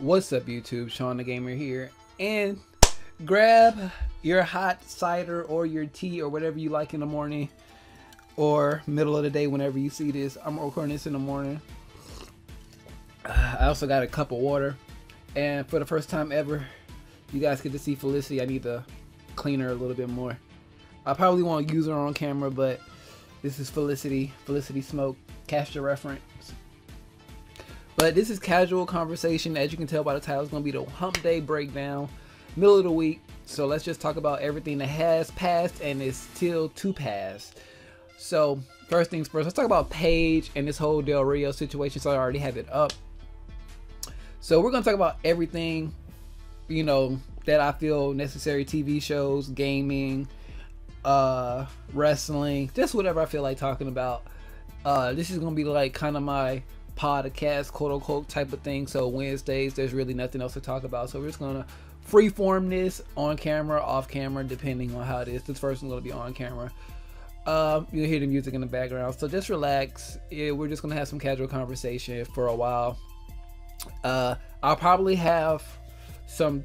What's up, YouTube? Shawn DaGamer here, and grab your hot cider or your tea or whatever you like in the morning or middle of the day whenever you see this. I'm recording this in the morning. I also got a cup of water, and for the first time ever, you guys get to see Felicity. I need to clean her a little bit more. I probably won't use her on camera, but this is Felicity Smoke, catch the reference. But this is casual conversation. As you can tell by the title, it's going to be the Hump Day breakdown, middle of the week. So let's just talk about everything that has passed and is still to pass. So first things first, let's talk about Paige and this whole Del Rio situation. So I already have it up. So we're going to talk about everything, you know, that I feel necessary: TV shows, gaming, wrestling, just whatever I feel like talking about. This is going to be like kind of my podcast, quote unquote, type of thing. So Wednesdays, there's really nothing else to talk about, so we're just gonna freeform this on camera, off camera, depending on how it is. This first one's gonna be on camera. You'll hear the music in the background, so just relax. We're just gonna have some casual conversation for a while. I'll probably have some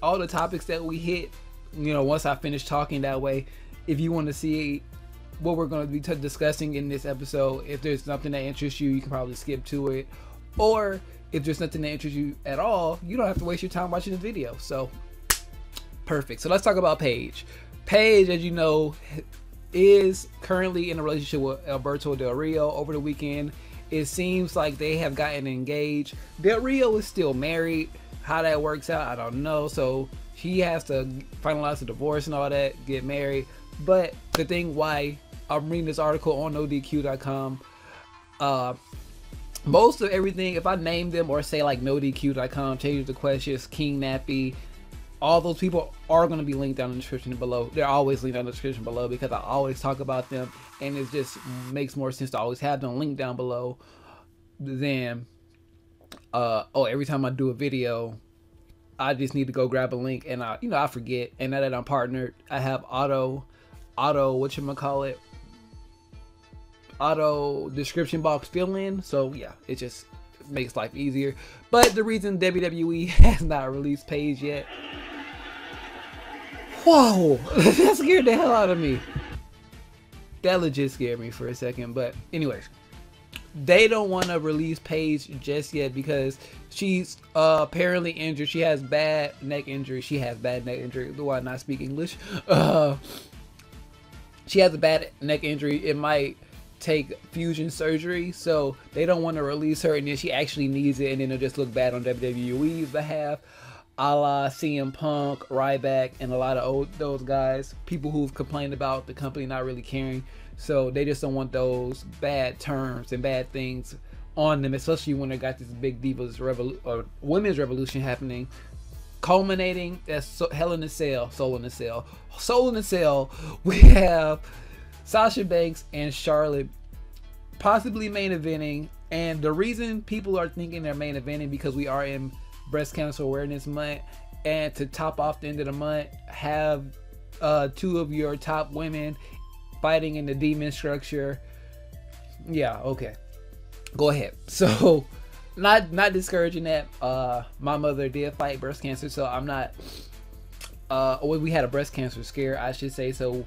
all the topics that we hit, you know, once I finish talking. That way, if you want to see what we're going to be discussing in this episode, if there's something that interests you, you can probably skip to it, or if there's nothing that interests you at all, you don't have to waste your time watching the video. So perfect. So let's talk about Paige. Paige, as you know, is currently in a relationship with Alberto Del Rio. Over the weekend, it seems like they have gotten engaged. Del Rio is still married. How that works out, I don't know. So he has to finalize the divorce and all that, get married. But the thing why I'm reading this article on NoDQ.com, most of everything, if I name them or say like NoDQ.com, Change the Questions, King Nappy, all those people are going to be linked down in the description below. They're always linked down in the description below because I always talk about them, and it just makes more sense to always have them linked down below than every time I do a video I just need to go grab a link and I forget. And now that I'm partnered, I have auto description box fill in. So yeah, it just makes life easier. But the reason WWE has not released Paige yet, whoa, that scared the hell out of me. That legit scared me for a second. But anyways, they don't want to release Paige just yet because she's apparently injured. She has bad neck injury. Do I not speak English? She has a bad neck injury. It might take fusion surgery, so they don't want to release her, and then she actually needs it, and then it'll just look bad on WWE's behalf, a la CM Punk, Ryback, and a lot of those guys, people who've complained about the company not really caring. So they just don't want those bad terms and bad things on them, especially when they got this big women's revolution happening, culminating at Soul in a Cell. We have Sasha Banks and Charlotte possibly main eventing, and the reason people are thinking they're main eventing because we are in Breast Cancer Awareness Month, and to top off the end of the month, have two of your top women fighting in the demon structure. Yeah, okay, go ahead. So not discouraging that. My mother did fight breast cancer, so I'm not we had a breast cancer scare, I should say. So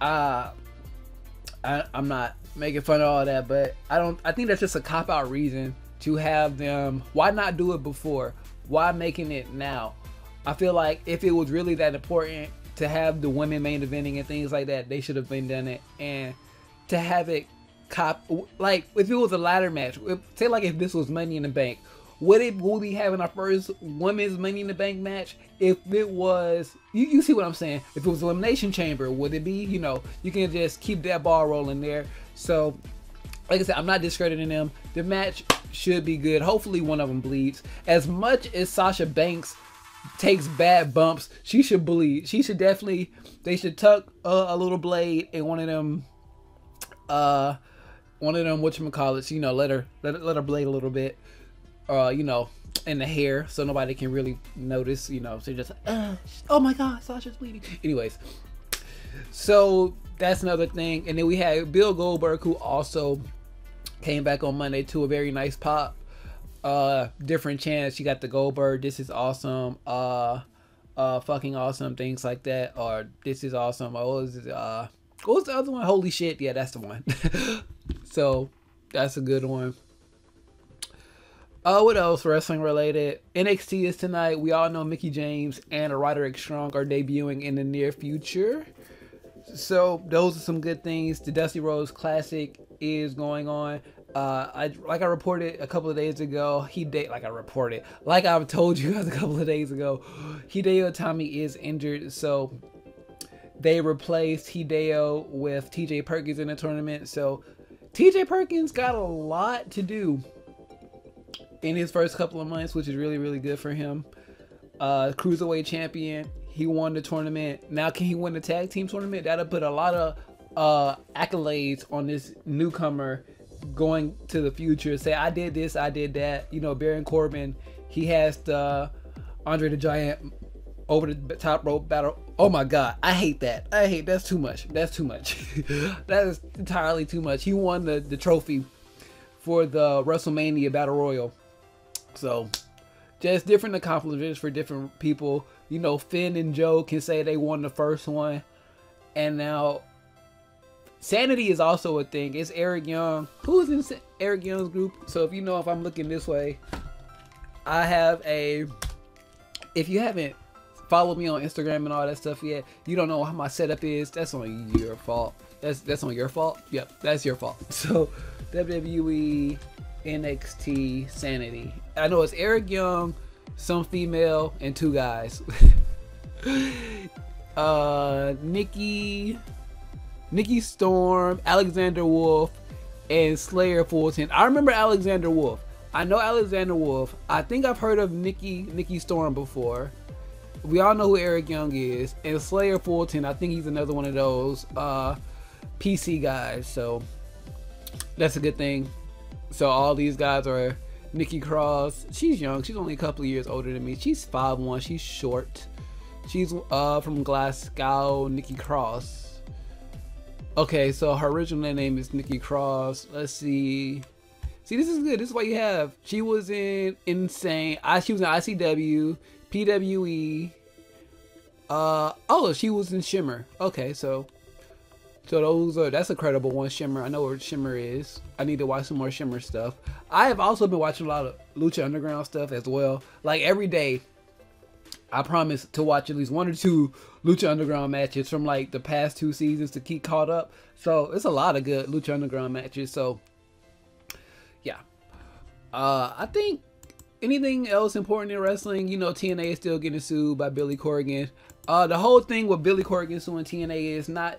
I'm not making fun of all that, but I think that's just a cop-out reason to have them. Why not do it before? Why making it now? I feel like if it was really that important to have the women main eventing and things like that, they should have been done it. And to have it like if it was a ladder match, say like if this was Money in the Bank, would we be having our first women's Money in the Bank match? If it was, you see what I'm saying? If it was Elimination Chamber, would it be? You know, you can just keep that ball rolling there. So like I said, I'm not discrediting them. The match should be good. Hopefully one of them bleeds. As much as Sasha Banks takes bad bumps, she should bleed. She should definitely, they should tuck a little blade in one of them whatchamacallits, you know, let her blade a little bit, you know, in the hair, so nobody can really notice, you know. So just oh my god, Sasha's bleeding. Anyways, so that's another thing. And then we had Bill Goldberg, who also came back on Monday to a very nice pop. different chants. You got the Goldberg, this is awesome, fucking awesome, things like that, or this is awesome. What was the other one? Holy shit, yeah, that's the one. So that's a good one. What else wrestling related? NXT is tonight. We all know Mickie James and Dakidrkstr are debuting in the near future. So those are some good things. The Dusty Rhodes Classic is going on. Like I reported a couple of days ago, like I've told you guys a couple of days ago, Hideo Itami is injured, so they replaced Hideo with TJ Perkins in the tournament. So TJ Perkins got a lot to do in his first couple of months, which is really, really good for him. Cruiserweight champion, he won the tournament. Now can he win the tag team tournament? That'll put a lot of accolades on this newcomer going to the future. Say, I did this, I did that. You know, Baron Corbin, he has the Andre the Giant over the top rope battle. Oh my god, I hate that. That's too much. That's too much. That is entirely too much. He won the trophy for the WrestleMania Battle Royal. So just different accomplishments for different people. You know, Finn and Joe can say they won the first one, and now Sanity is also a thing. It's Eric Young. Who's in Eric Young's group? So if you know, if I'm looking this way, I have a, if you haven't followed me on Instagram and all that stuff yet, you don't know how my setup is, that's on your fault. That's on your fault. Yep, that's your fault. So WWE NXT Sanity. I know it's Eric Young, some female, and 2 guys. Nikki Storm, Alexander Wolf, and Slayer Fulton. I remember Alexander Wolf. I know Alexander Wolf. I think I've heard of Nikki Storm before. We all know who Eric Young is. And Slayer Fulton, I think he's another one of those PC guys. So that's a good thing. So all these guys are Nikki Cross. She's young. She's only a couple of years older than me. She's 5'1". She's short. She's from Glasgow, Nikki Cross. Okay, so her original name is Nikki Cross. Let's see. See, this is good. This is what you have. She was in Insane. She was in ICW, PWE. Oh, she was in Shimmer. Okay, so that's a credible one. Shimmer. I know where Shimmer is. I need to watch some more Shimmer stuff. I have also been watching a lot of Lucha Underground stuff as well. Like every day, I promise to watch at least 1 or 2 Lucha Underground matches from like the past 2 seasons to keep caught up. So it's a lot of good Lucha Underground matches. So yeah, I think anything else important in wrestling, you know, TNA is still getting sued by Billy Corgan. The whole thing with Billy Corgan suing TNA is not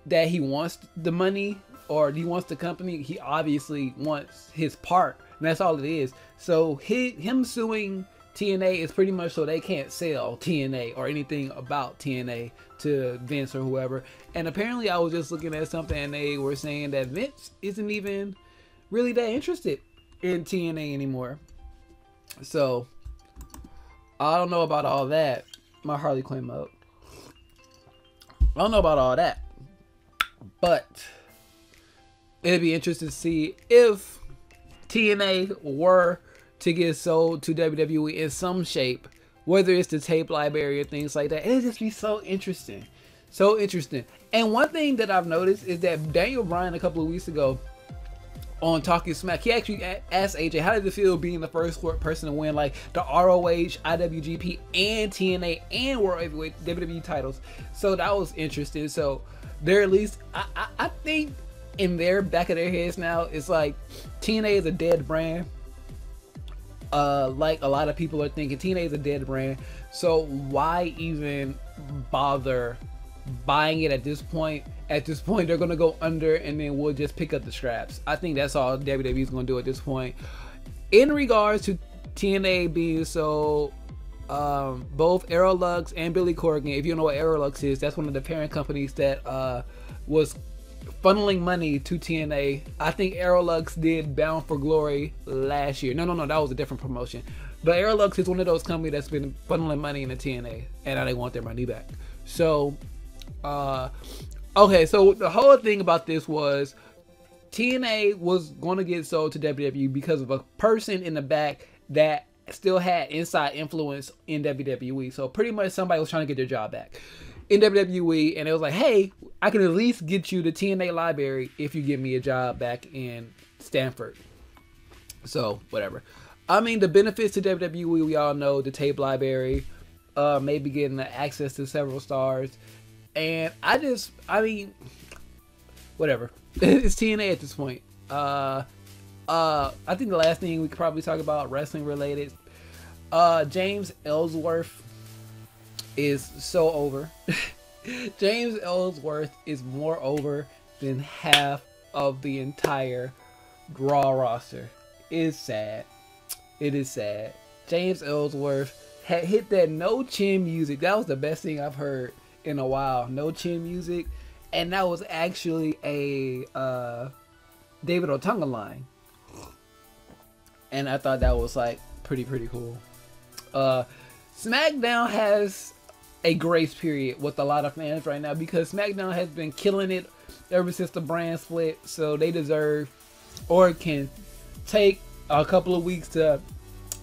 that he wants the money or he wants the company. He obviously wants his part, and that's all it is. So him suing TNA is pretty much so they can't sell TNA or anything about TNA to Vince or whoever. And apparently I was just looking at something and they were saying that Vince isn't even really that interested in TNA anymore. So I don't know about all that. My Harley Quinn up. I don't know about all that, but it'd be interesting to see if TNA were to get sold to WWE in some shape, whether it's the tape library or things like that. It'd just be so interesting. So interesting. And one thing that I've noticed is that Daniel Bryan a couple of weeks ago on Talking Smack, he actually asked AJ, how did it feel being the first person to win like the ROH, IWGP, and TNA and World Heavyweight WWE titles? So that was interesting. So they're at least, I think in their back of their heads now, it's like TNA is a dead brand. Like a lot of people are thinking TNA is a dead brand, so why even bother buying it at this point? At this point they're gonna go under and then we'll just pick up the scraps. I think that's all WWE is gonna do at this point. In regards to TNA being sold, both Aerolux and Billy Corgan, if you know what Aerolux is, that's one of the parent companies that was funneling money to TNA. I think Aerolux did Bound for Glory last year. No, that was a different promotion. But Aerolux is one of those companies that's been funneling money into TNA, and now they want their money back. So, okay, so the whole thing about this was TNA was going to get sold to WWE because of a person in the back that still had inside influence in WWE. So pretty much somebody was trying to get their job back in WWE, and it was like, hey, I can at least get you the TNA library if you give me a job back in Stanford. So whatever. I mean, the benefits to WWE, we all know: the tape library, maybe getting the access to several stars, and I mean, whatever. It's TNA at this point. I think the last thing we could probably talk about, wrestling related, James Ellsworth is so over. James Ellsworth is more over than half of the entire Raw roster. It's sad. It is sad. James Ellsworth had hit that no chin music. That was the best thing I've heard in a while. No chin music. And that was actually a David Otunga line. And I thought that was like pretty cool. SmackDown has a grace period with a lot of fans right now because SmackDown has been killing it ever since the brand split. So they deserve, or can take a couple of weeks to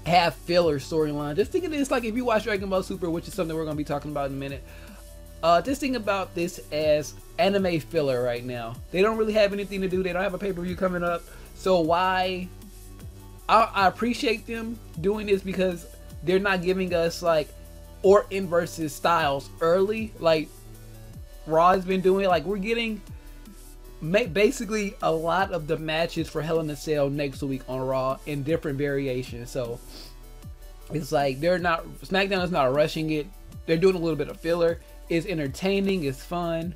have filler storyline. Just think of this like if you watch Dragon Ball Super, which is something we're going to be talking about in a minute. Just think about this as anime filler right now. They don't really have anything to do. They don't have a pay-per-view coming up. So why? I appreciate them doing this because they're not giving us like Orton versus Styles early like Raw has been doing. Like we're getting basically a lot of the matches for Hell in a Cell next week on Raw in different variations. So it's like SmackDown is not rushing it. They're doing a little bit of filler. It's entertaining. It's fun.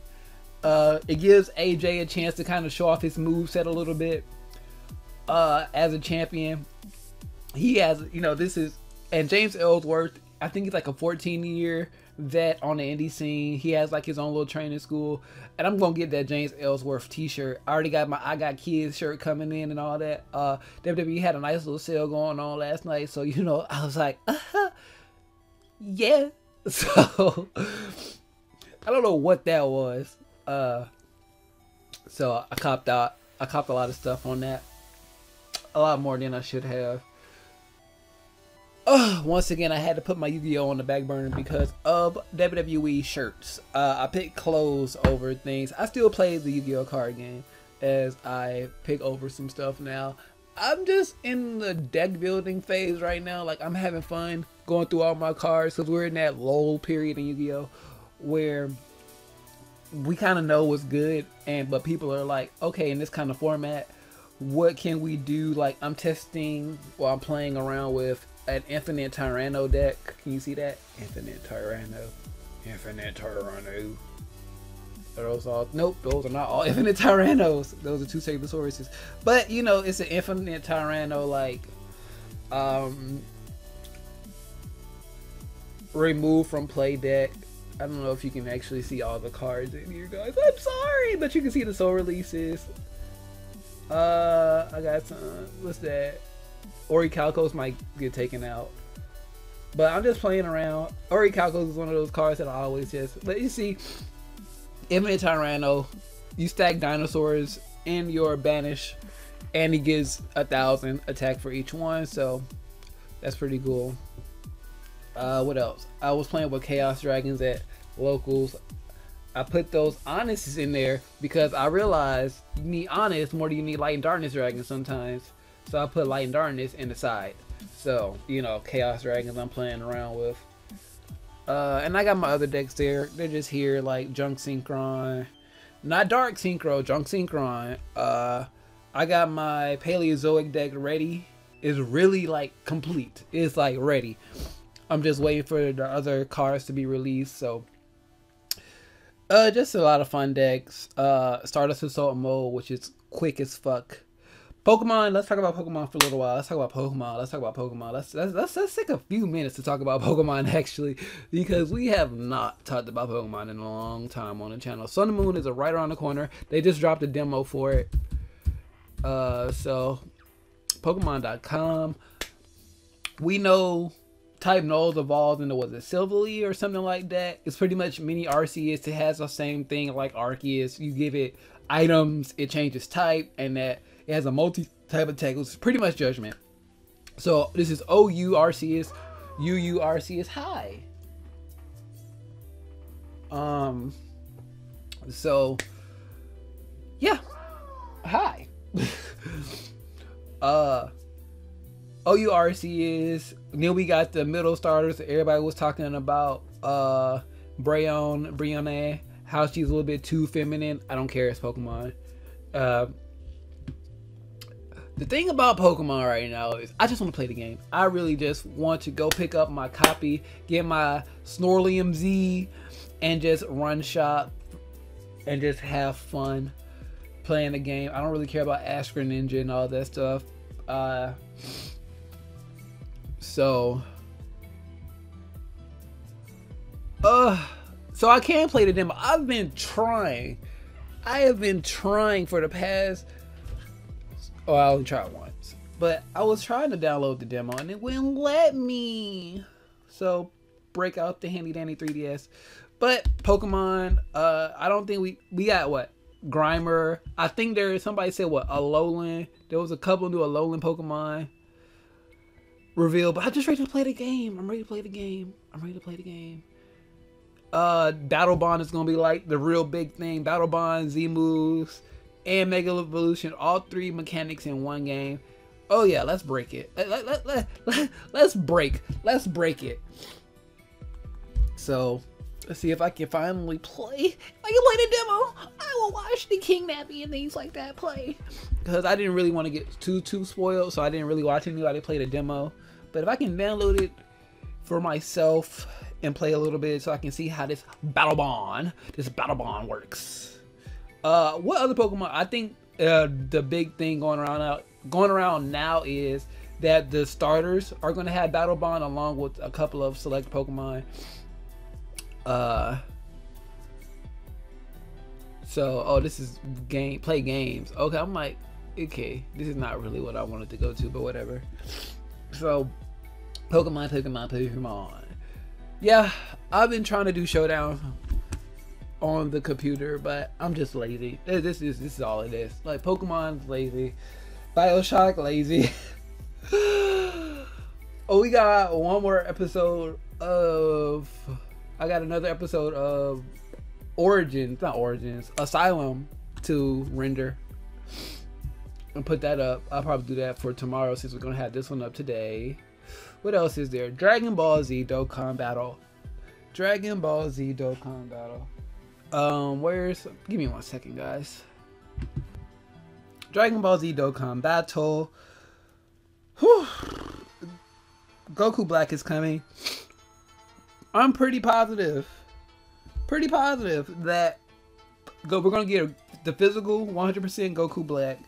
It gives AJ a chance to kind of show off his moveset a little bit. As a champion, he has, and James Ellsworth, I think he's like a 14-year vet on the indie scene. He has like his own little training school, and I'm gonna get that James Ellsworth t-shirt. I already got my I Got Kids shirt coming in and all that. WWE had a nice little sale going on last night, so I was like, yeah. So I don't know what that was. So I copped a lot of stuff on that. A lot more than I should have. Once again, I had to put my Yu-Gi-Oh on the back burner because of WWE shirts. I picked clothes over things. I still play the Yu-Gi-Oh card game as I pick over some stuff now. I'm just in the deck building phase right now. Like I'm having fun going through all my cards because we're in that lull period in Yu-Gi-Oh where we kind of know what's good, but people are like, okay, in this kind of format, what can we do? Like I'm testing while I'm playing around with an Infinite Tyranno deck. Can you see that? Infinite Tyranno. Are those all? Nope, those are not all Infinite Tyrannos. Those are two Sabresauruses. But it's an Infinite Tyranno like remove from play deck. I don't know if you can actually see all the cards in here, guys. I'm sorry, but you can see the soul releases. I got some. What's that? Orichalcos might get taken out, but I'm just playing around. Orichalcos is one of those cards that I always just. But you see, Infinite Tyranno, you stack dinosaurs in your banish, and he gives 1,000 attack for each one. So that's pretty cool. What else? I was playing with Chaos Dragons at locals. I put those Honest in there because I realized you need Honest more than you need Light and Darkness Dragons sometimes. So I put Light and Darkness in the side. So, Chaos Dragons I'm playing around with. And I got my other decks there. They're just here, like Junk Synchron. Not Dark Synchro, Junk Synchron. I got my Paleozoic deck ready. It's really like complete. It's like ready. I'm just waiting for the other cards to be released. So just a lot of fun decks. Stardust Assault mode, which is quick as fuck. Pokemon, let's talk about Pokemon for a little while. Let's talk about Pokemon. Let's take a few minutes to talk about Pokemon actually, because we have not talked about Pokemon in a long time on the channel. Sun and Moon is right around the corner. They just dropped a demo for it. So Pokemon.com. We know Type Nulls evolved into, was it Silvally or something like that? It's pretty much mini Arceus. It has the same thing like Arceus. You give it items, it changes type, and that it has a multi-type attack, which is pretty much Judgment. So this is OURC is high. So yeah, hi. OURC is, then we got the middle starters that everybody was talking about. Brianna, how she's a little bit too feminine. I don't care, it's Pokemon. The thing about Pokemon right now is I just want to play the game. I really just want to go pick up my copy, get my Snorlium Z, and just run shop and just have fun playing the game. I don't really care about Astro Ninja and all that stuff. So I can play the demo. I have been trying for the past, I only tried once, but I was trying to download the demo and it wouldn't let me. So break out the handy dandy 3DS. But Pokemon, I don't think we got what? Grimer. I think somebody said what? Alolan. There was a couple new Alolan Pokemon revealed, but I'm just ready to play the game. I'm ready to play the game. Battle Bond is gonna be like the real big thing. Battle Bond, Z moves, and Mega Evolution, all 3 mechanics in one game. Oh yeah, let's break it. Let's break it. So let's see if I can finally play. If I can play the demo, I will watch the King Nappy and things like that play. Because I didn't really want to get too spoiled, so I didn't really watch anybody play the demo. But if I can download it for myself and play a little bit so I can see how this battle bond works. What other Pokemon? I think the big thing going around now is that the starters are going to have battle bond along with a couple of select Pokemon. So this is play games. Okay, I'm like, okay, this is not really what I wanted to go to, but whatever. So Pokemon. Yeah, I've been trying to do Showdown on the computer, but I'm just lazy. This is all it is. Like, Pokemon's lazy, BioShock lazy. Oh, we got one more episode of. I got another episode of Asylum to render and put that up. I'll probably do that for tomorrow since we're gonna have this one up today. What else is there? Dragon Ball Z Dokkan Battle. Give me 1 second, guys. Dragon Ball Z Dokkan Battle. Whew. Goku Black is coming. I'm pretty positive that we're gonna get the physical 100% Goku Black.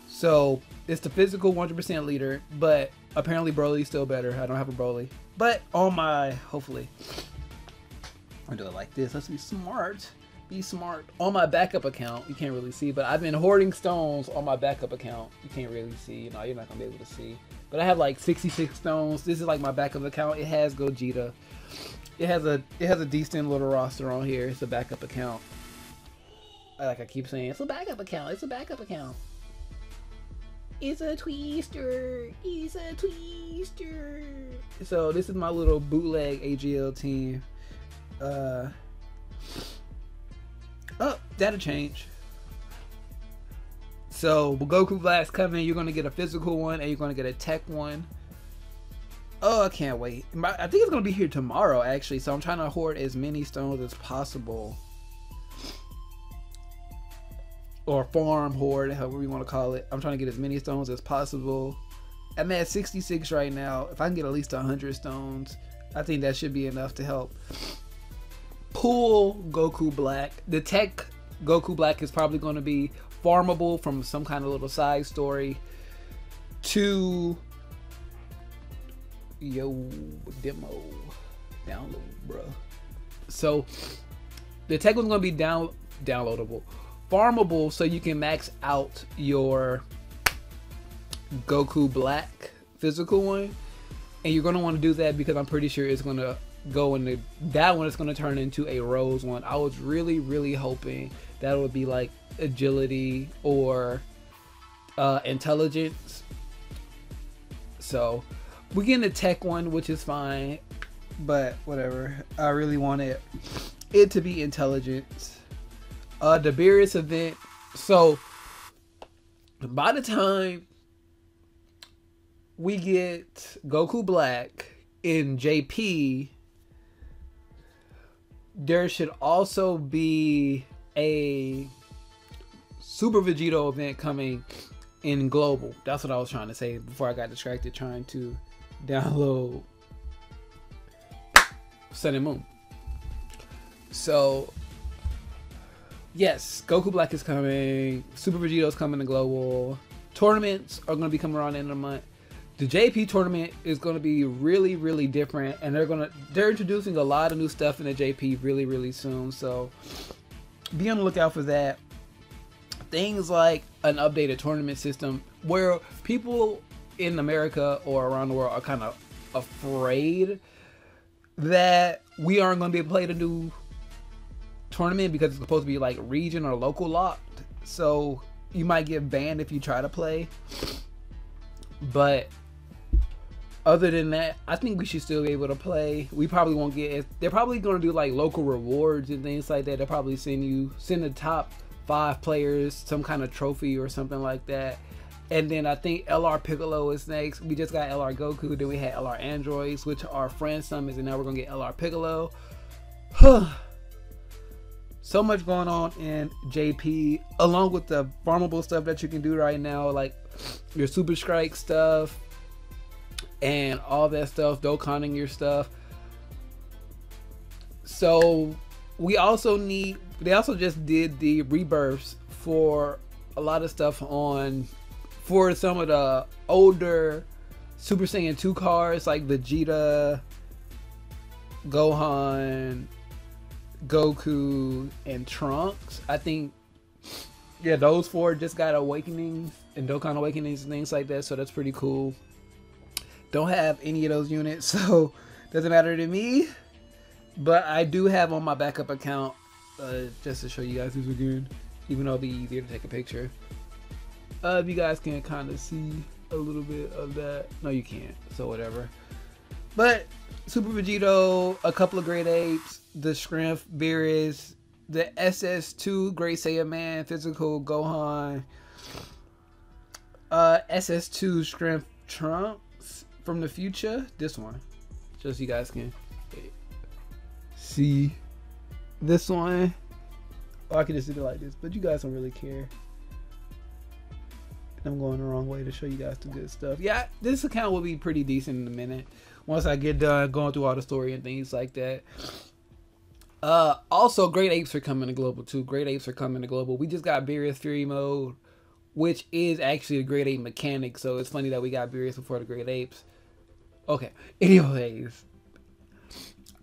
So it's the physical 100% leader, but apparently Broly's still better. I don't have a Broly, but on my, hopefully I'll do it like this. Let's be smart. On my backup account, you can't really see, but I've been hoarding stones on my backup account. You can't really see. No, you're not gonna be able to see. But I have like 66 stones. This is like my backup account. It has Gogeta. It has a decent little roster on here. It's a backup account. Like I keep saying, it's a backup account. It's a twister. So this is my little bootleg AGL team. Oh, data change. So Goku Black's coming. You're gonna get a physical one and you're gonna get a tech one. Oh, I can't wait. I think it's gonna be here tomorrow actually, so I'm trying to hoard as many stones as possible, or farm hoard, however you want to call it. I'm trying to get as many stones as possible. I'm at 66 right now. If I can get at least 100 stones, I think that should be enough to help pull Goku Black. The tech Goku Black is probably going to be farmable from some kind of little side story to demo download, bro. So the tech one's going to be downloadable, farmable, so you can max out your Goku Black physical one, and you're going to want to do that because I'm pretty sure it's going to go into that one. It's going to turn into a Rose one. I was really hoping that would be like agility or intelligence. So we're getting a tech one, which is fine, but whatever. I really wanted it to be intelligence. The Beerus event. So by the time we get Goku Black in JP, there should also be a Super Vegito event coming in Global. That's what I was trying to say before I got distracted trying to download Sun and Moon. So yes, Goku Black is coming. Super Vegito is coming to Global. Tournaments are going to be coming around the end of the month. The JP tournament is going to be really, really different, and they're introducing a lot of new stuff in the JP really, really soon. So be on the lookout for that. Things like an updated tournament system where people in America or around the world are kind of afraid that we aren't going to be able to play the new tournament because it's supposed to be like region or local locked. So you might get banned if you try to play. But other than that, I think we should still be able to play. We probably won't get, they're probably going to do like local rewards and things like that. They'll probably send the top 5 players some kind of trophy or something like that. And then I think LR Piccolo is next. We just got LR Goku, then we had LR Androids, which are friend summons, and now we're going to get LR Piccolo. So much going on in JP, along with the farmable stuff that you can do right now, like your Super Strike stuff and all that stuff, Dokkaning your stuff. So we also need, they also just did the rebirths for a lot of stuff for some of the older Super Saiyan 2 cards like Vegeta, Gohan, Goku, and Trunks. I think, yeah, those 4 just got awakenings and Dokkan awakenings and things like that, so that's pretty cool. Don't have any of those units, so doesn't matter to me. But I do have on my backup account, just to show you guys this again, even though it'll be easier to take a picture. If you guys can kind of see a little bit of that. No, you can't, so whatever. But Super Vegito, a couple of Great Apes, the Strength Beerus, the SS2 Great Saiyan Man, Physical Gohan, SS2 Strength Trunks from the future. This one, just so you guys can see this one. Oh, I can just do it like this, but you guys don't really care. I'm going the wrong way to show you guys the good stuff. Yeah, this account will be pretty decent in a minute once I get done going through all the story and things like that. Also, Great Apes are coming to Global too. Great Apes are coming to Global. We just got Beerus Fury Mode, which is actually a Great Ape mechanic, so it's funny that we got Beerus before the Great Apes. Okay, anyways,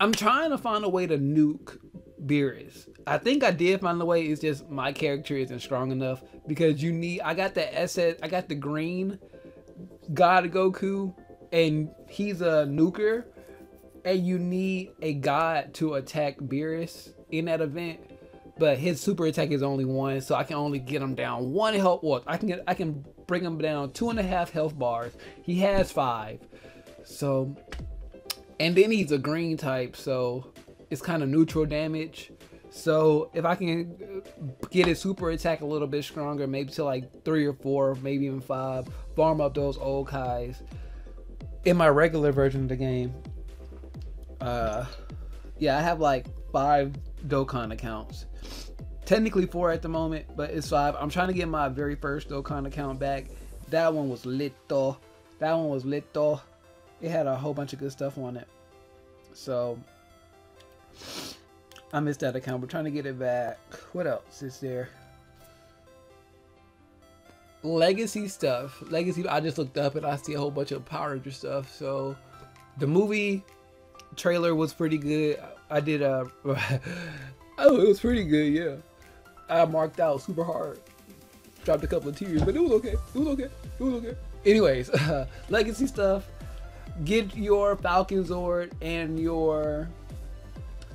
I'm trying to find a way to nuke Beerus. I think I did find a way. It's just my character isn't strong enough because you need, I got the green God Goku, and he's a nuker, and you need a god to attack Beerus in that event, but his super attack is only 1, so I can only get him down 1 health. Well, I can bring him down 2.5 health bars. He has 5, so, and then he's a green type, so it's kind of neutral damage. So if I can get his super attack a little bit stronger, maybe to like 3 or 4, maybe even 5, farm up those old Kais in my regular version of the game. Yeah, I have like 5 Dokkan accounts. Technically 4 at the moment, but it's 5. I'm trying to get my very first Dokkan account back. That one was lit though. That one was lit though. It had a whole bunch of good stuff on it. So I missed that account. We're trying to get it back. What else is there? Legacy stuff. Legacy, I just looked up and I see a whole bunch of Power Ranger stuff. So the movie trailer was pretty good. I did oh, it was pretty good, yeah. I marked out super hard. Dropped a couple of tears, but it was okay. It was okay. It was okay. Anyways, legacy stuff. Get your Falcon Zord and your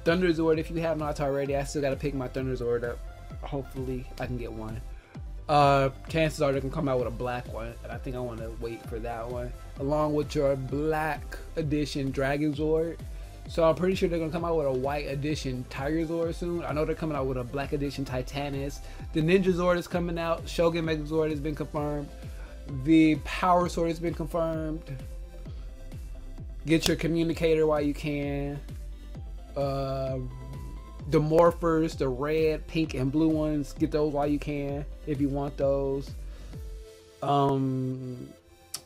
Thunder Zord if you have not already. I still gotta pick my Thunder Zord up. Hopefully I can get one. Chances are they can come out with a black one, and I think I want to wait for that one. along with your black edition Dragon Zord. So I'm pretty sure they're gonna come out with a white edition Tiger Zord soon. I know they're coming out with a black edition Titanus. The Ninja Zord is coming out. Shogun Megazord has been confirmed. The Power Sword has been confirmed. Get your communicator while you can. The Morphers, the red, pink, and blue ones, get those while you can if you want those.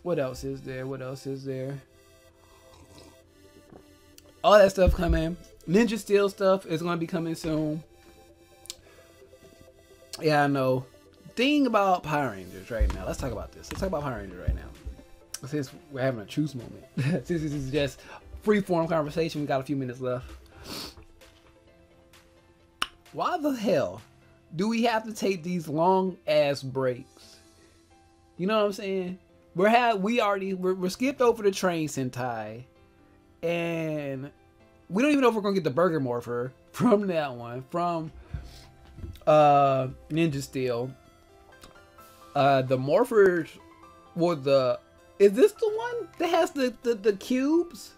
What else is there? What else is there? All that stuff coming. Ninja Steel stuff is going to be coming soon. Yeah, I know. Thing about Power Rangers right now. Let's talk about this. Let's talk about Power Rangers right now. Since we're having a truce moment. Since this is just free-form conversation, we got a few minutes left. Why the hell do we have to take these long-ass breaks? You know what I'm saying? We're skipped over the Train Sentai. And we don't even know if we're gonna get the Burger Morpher from that one, from Ninja Steel. The Morphers were is this the one that has the cubes?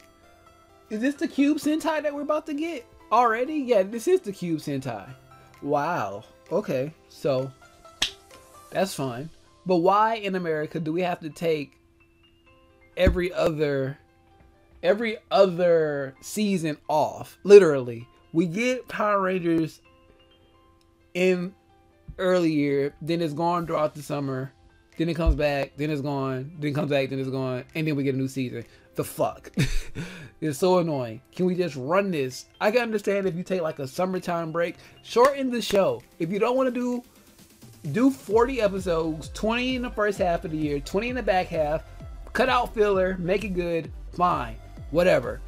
Is this the Cube Sentai that we're about to get already? Yeah, this is the Cube Sentai. Wow. Okay, so that's fine. But why in America do we have to take every other season off? Literally, we get Power Rangers in early year, then it's gone throughout the summer, then it comes back, then it's gone, then it comes back, then it's gone, and then we get a new season. The fuck? It's so annoying. Can we just run this? I can understand if you take like a summertime break, shorten the show. If you don't want to do 40 episodes, 20 in the first half of the year, 20 in the back half, cut out filler, make it good, fine, whatever.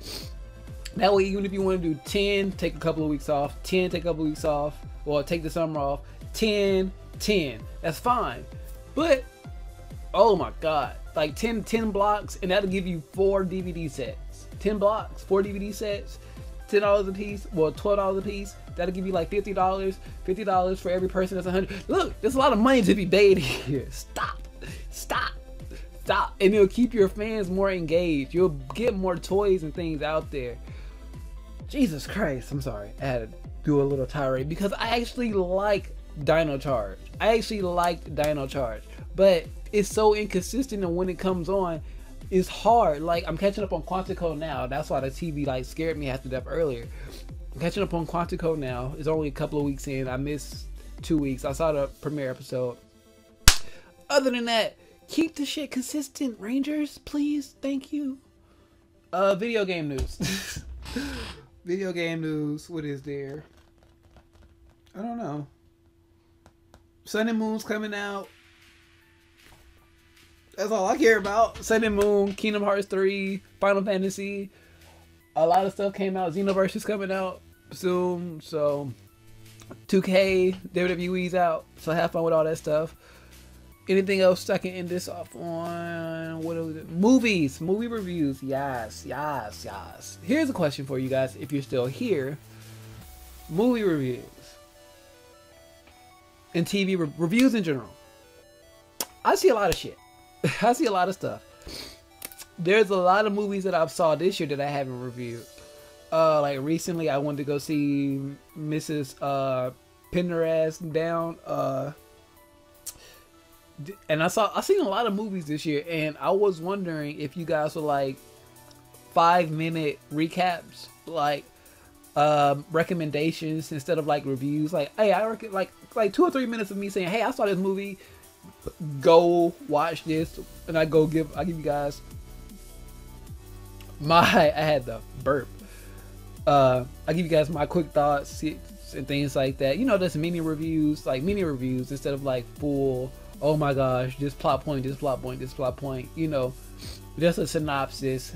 That way, even if you want to do 10, take a couple of weeks off, 10, take a couple of weeks off, or take the summer off, 10, 10, that's fine. But, oh my God, like 10 blocks, and that'll give you 4 DVD sets. 10 blocks, 4 DVD sets, $10 a piece, well, $12 a piece. That'll give you like $50. $50 for every person. That's 100. Look, there's a lot of money to be made here. Stop. And it'll keep your fans more engaged. You'll get more toys and things out there. Jesus Christ. I'm sorry. I had to do a little tirade because I actually like Dino Charge. I actually liked Dino Charge. But it's so inconsistent, and when it comes on, it's hard. Like, I'm catching up on Quantico now. That's why the TV like scared me half to death earlier. I'm catching up on Quantico now. It's only a couple of weeks in. I missed 2 weeks. I saw the premiere episode. Other than that, keep the shit consistent, Rangers, please. Thank you. Video game news. Video game news. What is there? I don't know. Sun and Moon's coming out. That's all I care about. Sun and Moon, Kingdom Hearts 3, Final Fantasy. A lot of stuff came out. Xenoverse is coming out soon. So 2K, WWE's out. So have fun with all that stuff. Anything else I can end this off on? What are movies? Movie reviews. Yes. Here's a question for you guys if you're still here. Movie reviews. And TV reviews in general. I see a lot of shit. I see a lot of stuff. There's a lot of movies that I've saw this year that I haven't reviewed. Like recently I wanted to go see Mrs. Pin Her Ass Down. And I seen a lot of movies this year, and I was wondering if you guys were like 5-minute recaps, like recommendations instead of like reviews. Like, hey, I reckon like 2 or 3 minutes of me saying, hey, I saw this movie, go watch this, and I give you guys I had the burp. I give you guys my quick thoughts and things like that. You know, there's mini reviews instead of like full, oh my gosh, this plot point, you know, just a synopsis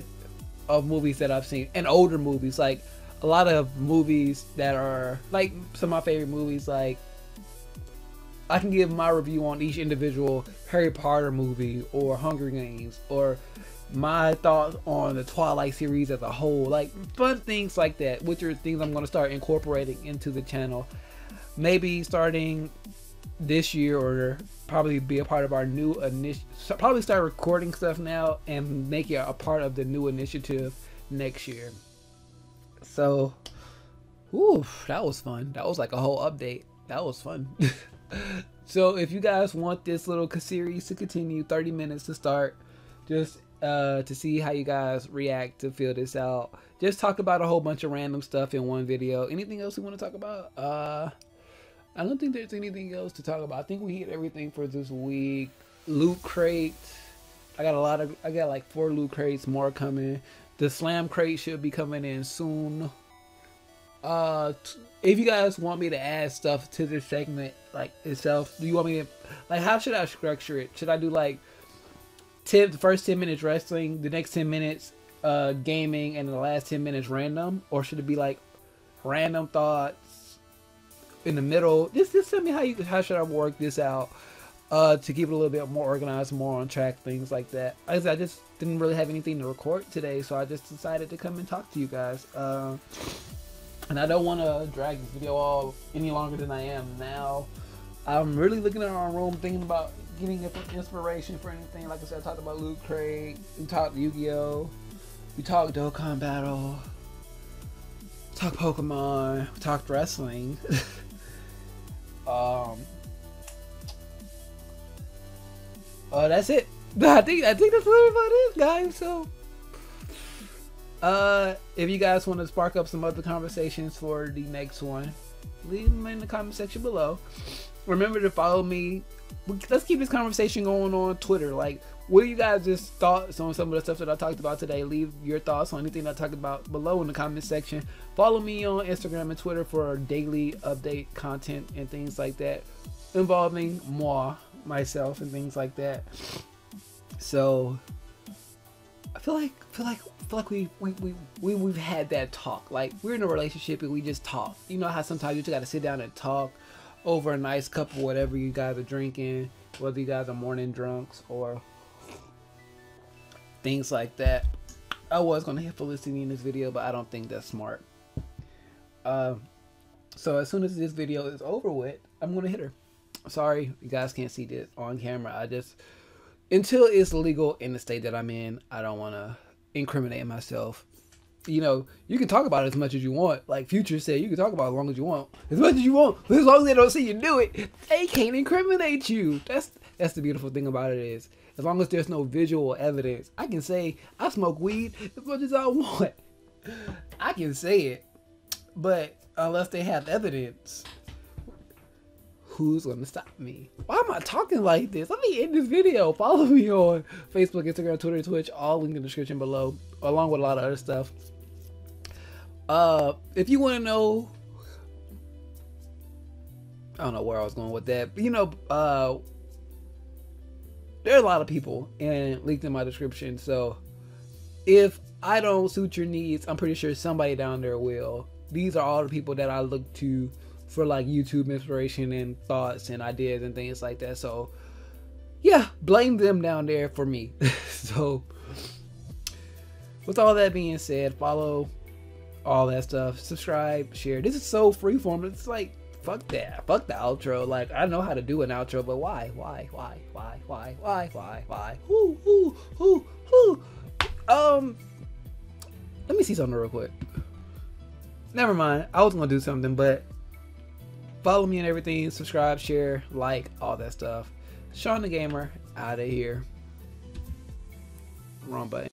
of movies that I've seen, and older movies, like a lot of movies that are like some of my favorite movies. Like, I can give my review on each individual Harry Potter movie or Hunger Games, or my thoughts on the Twilight series as a whole, like fun things like that, which are things I'm going to start incorporating into the channel. Maybe starting this year, or probably be a part of our new probably start recording stuff now and make it a part of the new initiative next year. So, that was fun. That was like a whole update. That was fun. So if you guys want this little series to continue, 30 minutes to start, just to see how you guys react to fill this out. Just talk about a whole bunch of random stuff in one video. Anything else you want to talk about? I don't think there's anything else to talk about. I think we hit everything for this week. Loot crate. I got like 4 loot crates, more coming. The slam crate should be coming in soon. If you guys want me to add stuff to this segment like itself, do you want me to, like, how should I structure it? Should I do like the first 10 minutes wrestling, the next 10 minutes gaming, and the last 10 minutes random? Or should it be like random thoughts in the middle? Just tell me how should I work this out to keep it a little bit more organized, more on track, things like that. I just didn't really have anything to record today, so I just decided to come and talk to you guys. And I don't want to drag this video all any longer than I am now. I'm really looking at our room, thinking about getting inspiration for anything. Like I said, I talked about Loot Crate, we talked Yu-Gi-Oh, we talked Dokkan Battle, we talked Pokemon, we talked wrestling. That's it. I think that's really about it, guys. So if you guys want to spark up some other conversations for the next one, leave them in the comment section below. Remember to follow me. Let's keep this conversation going on Twitter. Like, what are you guys' just thoughts on some of the stuff that I talked about today? Leave your thoughts on anything that I talked about below in the comment section. Follow me on Instagram and Twitter for daily update content and things like that involving myself and things like that. So I feel like we've had that talk. Like, we're in a relationship and we just talk. You know how sometimes you just gotta sit down and talk over a nice cup of whatever you guys are drinking, whether you guys are morning drunks or things like that. I was gonna hit Felicity in this video, but I don't think that's smart. So as soon as this video is over with, I'm gonna hit her. Sorry, you guys can't see this on camera. Until it's legal in the state that I'm in, I don't want to incriminate myself. You know, you can talk about it as much as you want. Like Future said, you can talk about it as long as you want. As much as you want. But as long as they don't see you do it, they can't incriminate you. That's the beautiful thing about it is, as long as there's no visual evidence, I can say I smoke weed as much as I want. I can say it. But unless they have evidence, who's gonna stop me? Why am I talking like this? Let me end this video. Follow me on Facebook, Instagram, Twitter, Twitch, all linked in the description below, along with a lot of other stuff. If you want to know, I don't know where I was going with that, but you know, there are a lot of people and linked in my description. So if I don't suit your needs, I'm pretty sure somebody down there will. These are all the people that I look to for like YouTube inspiration and thoughts and ideas and things like that. So yeah, blame them down there for me. So with all that being said, follow all that stuff, subscribe, share. This is so freeform. It's like, fuck that, fuck the outro. Like, I know how to do an outro, but why? Let me see something real quick. Never mind, I was gonna do something, but follow me and everything, subscribe, share, like, all that stuff. Shawn DaGamer, out of here. Wrong button.